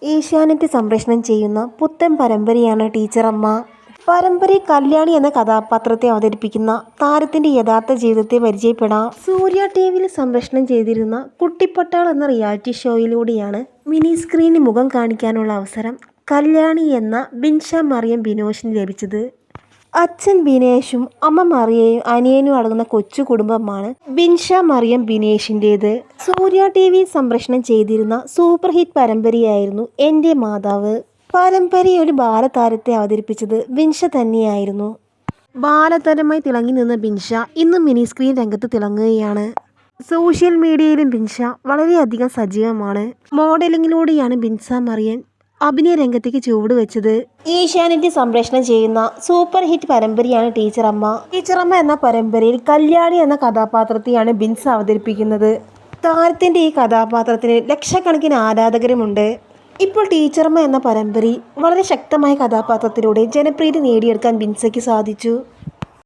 ഏഷ്യാനെറ്റ് സംപ്രേഷണം ചെയ്യുന്ന പുത്തൻ പരമ്പരയാണ് ടീച്ചറമ്മ. പരമ്പരയിൽ കല്യാണി എന്ന കഥാപാത്രത്തെ അവതരിപ്പിക്കുന്ന താരത്തിന്റെ യഥാർത്ഥ ജീവിതത്തെ പരിചയപ്പെടാം. സൂര്യ ടിവിയിൽ സംപ്രേഷണം ചെയ്തിരുന്ന കുട്ടിപ്പട്ടാൾ എന്ന റിയാലിറ്റി ഷോയിലൂടെയാണ് മിനി സ്ക്രീനിൽ മുഖം കാണിക്കാനുള്ള അവസരം കല്യാണി എന്ന ബിൻഷ മറിയം ബിനോഷിന് ലഭിച്ചത്. അച്ഛൻ ബിനേഷും അമ്മ മറിയയും അനിയനും അടങ്ങുന്ന കൊച്ചു കുടുംബമാണ് ബിൻഷ മറിയം ബിനേഷിൻ്റേത്. സൂര്യ ടിവിയിൽ സംപ്രേഷണം ചെയ്തിരുന്ന സൂപ്പർ ഹിറ്റ് പരമ്പരയായിരുന്നു എൻ്റെ മാതാവ്. പരമ്പരയിൽ ഒരു ബാലതാരത്തെ അവതരിപ്പിച്ചത് ബിൻഷ തന്നെയായിരുന്നു. ബാലതാരമായി തിളങ്ങി നിന്ന ബിൻഷ ഇന്ന് മിനി സ്ക്രീൻ രംഗത്ത് തിളങ്ങുകയാണ്. സോഷ്യൽ മീഡിയയിലും ബിൻഷ വളരെയധികം സജീവമാണ്. മോഡലിങ്ങിലൂടെയാണ് ബിൻഷ മറിയം അഭിനയ രംഗത്തേക്ക് ചുവട് വെച്ചത്. ഏഷ്യാനെറ്റ് സംപ്രേഷണം ചെയ്യുന്ന സൂപ്പർ ഹിറ്റ് പരമ്പരയാണ് ടീച്ചറമ്മ. ടീച്ചറമ്മ എന്ന പരമ്പരയിൽ കല്യാണി എന്ന കഥാപാത്രത്തെയാണ് ബിൻഷ അവതരിപ്പിക്കുന്നത്. താരത്തിന്റെ ഈ കഥാപാത്രത്തിന് ലക്ഷക്കണക്കിന് ആരാധകരുമുണ്ട്. ഇപ്പോൾ ടീച്ചറമ്മ എന്ന പരമ്പരയിൽ വളരെ ശക്തമായ കഥാപാത്രത്തിലൂടെ ജനപ്രീതി നേടിയെടുക്കാൻ ബിൻഷയ്ക്ക് സാധിച്ചു.